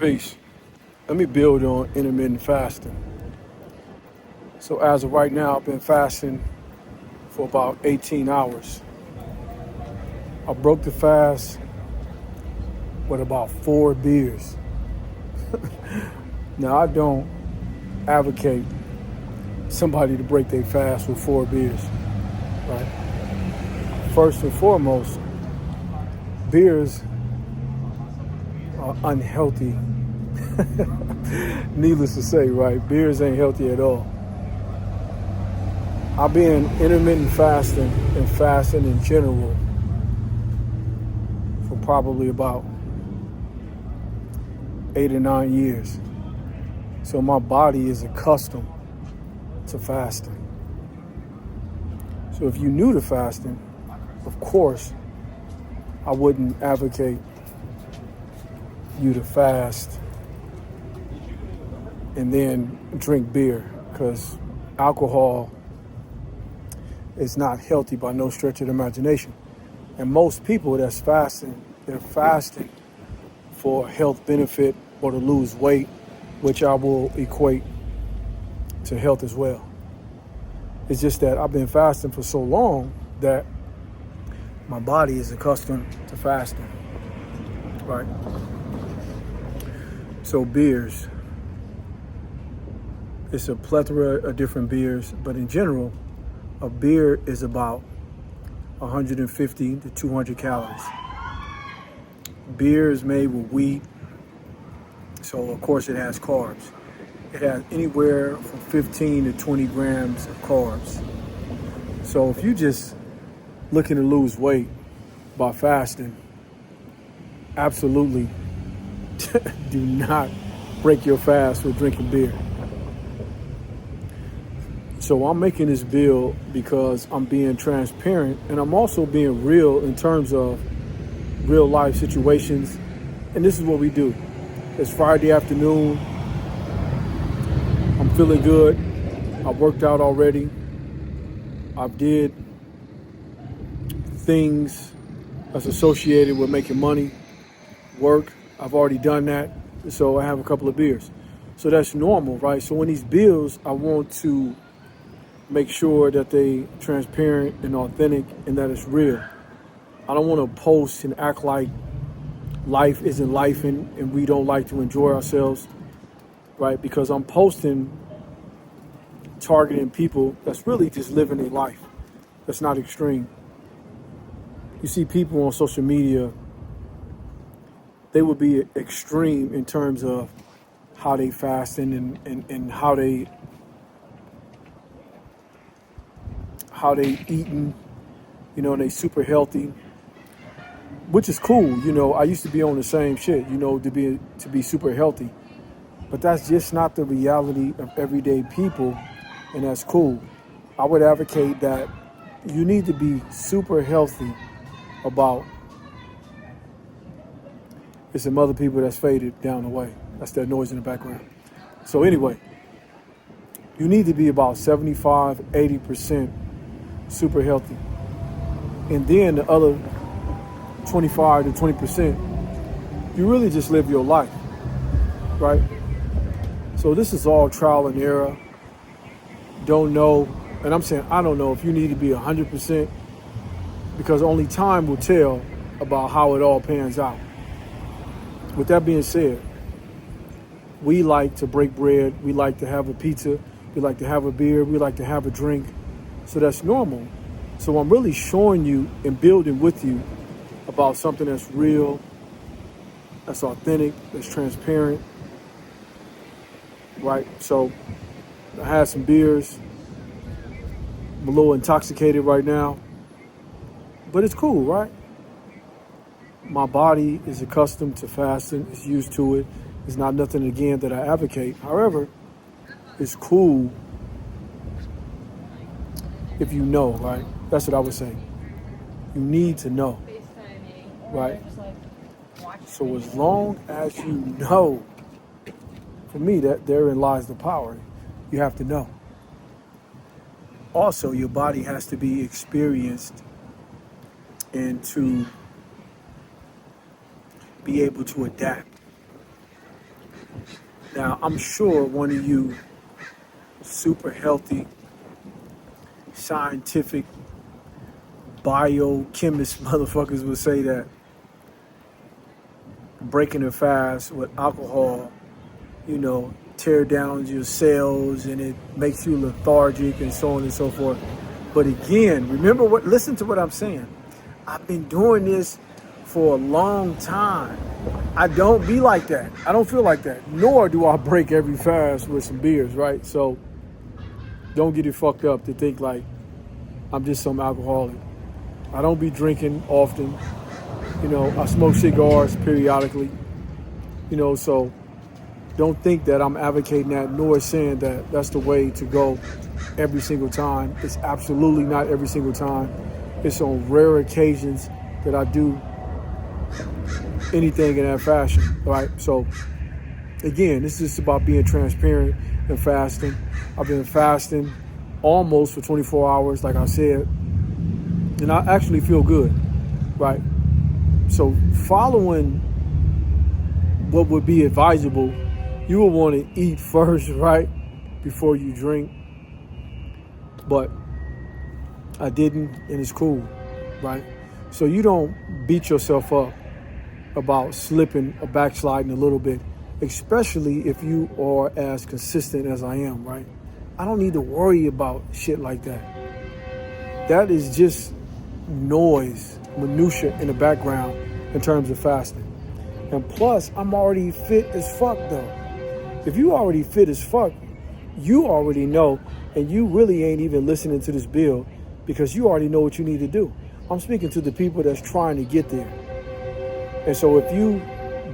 Peace. Let me build on intermittent fasting. So as of right now, I've been fasting for about 18 hours. I broke the fast with about 4 beers. Now, I don't advocate somebody to break their fast with 4 beers, right? First and foremost, beers are unhealthy. Needless to say, right? Beers ain't healthy at all. I've been intermittent fasting and fasting in general for probably about 8 or 9 years. So my body is accustomed to fasting. So if you're new to fasting, of course, I wouldn't advocate you to fast and then drink beer, because alcohol is not healthy by no stretch of the imagination. And most people that's fasting, they're fasting for health benefit or to lose weight, which I will equate to health as well. It's just that I've been fasting for so long that my body is accustomed to fasting, right? So beers, it's a plethora of different beers, but in general, a beer is about 150 to 200 calories. Beer is made with wheat, so of course it has carbs. It has anywhere from 15 to 20 grams of carbs. So if you just looking to lose weight by fasting, absolutely do not break your fast with drinking beer. So I'm making this bill because I'm being transparent, and I'm also being real in terms of real life situations. And this is what we do. It's Friday afternoon. I'm feeling good. I worked out already. I did things that's associated with making money, work. I've already done that. So I have a couple of beers. So that's normal, right? So in these bills, I want to make sure that they transparent and authentic and that it's real. I don't want to post and act like life isn't life and we don't like to enjoy ourselves, right? Because I'm posting targeting people that's really just living a life that's not extreme. You see people on social media, they would be extreme in terms of how they fasting and how they eating, and they super healthy, which is cool. I used to be on the same shit, to be super healthy, but that's just not the reality of everyday people, and that's cool. I would advocate that you need to be super healthy about. It's some other people that's faded down the way. That's that noise in the background. So anyway, you need to be about 75, 80% super healthy. And then the other 25 to 20%, you really just live your life, right? So this is all trial and error. Don't know, and I'm saying I don't know if you need to be 100%, because only time will tell about how it all pans out. With that being said, we like to break bread. We like to have a pizza. We like to have a beer. We like to have a drink. So that's normal. So I'm really showing you and building with you about something that's real, that's authentic, that's transparent, right? So I had some beers. I'm a little intoxicated right now, but it's cool, right? My body is accustomed to fasting. It's used to it. It's not nothing, again, that I advocate. However, it's cool if you know, right? That's what I would say. You need to know, right? So as long as you know, for me, that therein lies the power. You have to know. Also, your body has to be experienced and to be able to adapt. Now, I'm sure one of you super healthy, scientific, biochemist motherfuckers would say that breaking a fast with alcohol, tear down your cells and it makes you lethargic and so on and so forth. But again, listen to what I'm saying. I've been doing this for a long time. I don't be like that. I don't feel like that. Nor do I break every fast with some beers, right? So don't get it fucked up to think like I'm just some alcoholic. I don't be drinking often. I smoke cigars periodically. So don't think that I'm advocating that, nor saying that that's the way to go every single time. It's absolutely not every single time. It's on rare occasions that I do anything in that fashion, right? So again, this is just about being transparent and fasting. I've been fasting almost for 24 hours, like I said, and I actually feel good, right? So following what would be advisable, you will want to eat first, right, before you drink. But I didn't, and it's cool, right? So you don't beat yourself up about slipping or backsliding a little bit, especially if you are as consistent as I am, right? I don't need to worry about shit like that. That is just noise, minutia in the background in terms of fasting. And plus, I'm already fit as fuck though. If you already fit as fuck, you already know, and you really ain't even listening to this bill because you already know what you need to do. I'm speaking to the people that's trying to get there. And so if you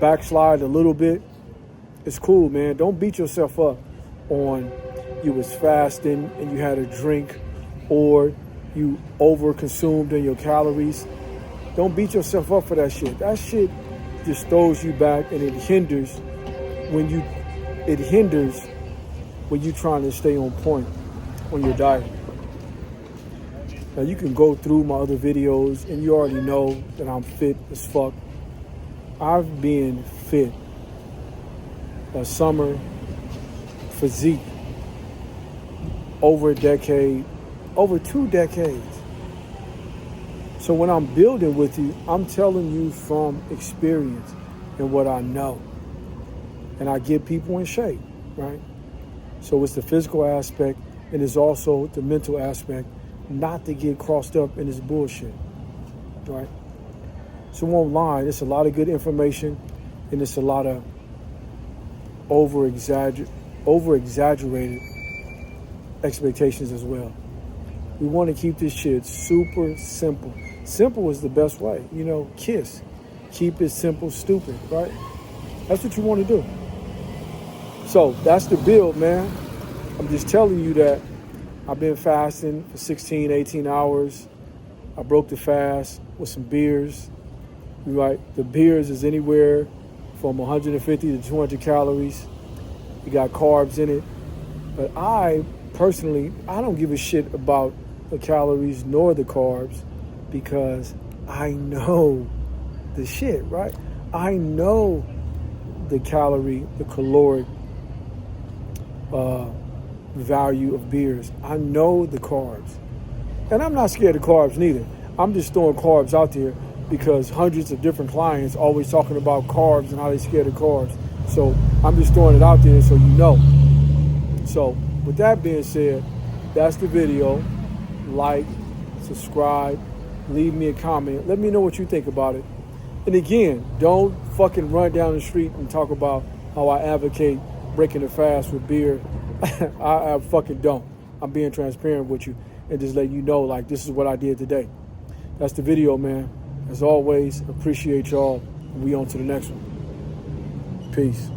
backslide a little bit, it's cool, man. Don't beat yourself up on you was fasting and you had a drink or you over-consumed in your calories. Don't beat yourself up for that shit. That shit just throws you back, and it hinders when you're trying to stay on point on your diet. Now you can go through my other videos and you already know that I'm fit as fuck. I've been fit, a summer physique, over a decade, over 2 decades. So when I'm building with you, I'm telling you from experience and what I know. And I get people in shape, right? So it's the physical aspect, and it's also the mental aspect, not to get crossed up in this bullshit, right? So online, it's a lot of good information, and it's a lot of over-exaggerated expectations as well. We want to keep this shit super simple. Simple is the best way. KISS. Keep it simple, stupid, right? That's what you want to do. So that's the build, man. I'm just telling you that I've been fasting for 16, 18 hours. I broke the fast with some beers, right? The beers is anywhere from 150 to 200 calories. You got carbs in it. But I personally don't give a shit about the calories nor the carbs because I know the shit, right? I know the caloric value of beers. I know the carbs. And I'm not scared of carbs neither. I'm just throwing carbs out there because hundreds of different clients always talking about carbs and how they're scared of carbs. So I'm just throwing it out there so you know. So with that being said, that's the video. Like, subscribe, leave me a comment. Let me know what you think about it. And again, don't fucking run down the street and talk about how I advocate breaking the fast with beer. I fucking don't. I'm being transparent with you and just letting you know, like, this is what I did today. That's the video, man. As always, appreciate y'all. We on to the next one. Peace.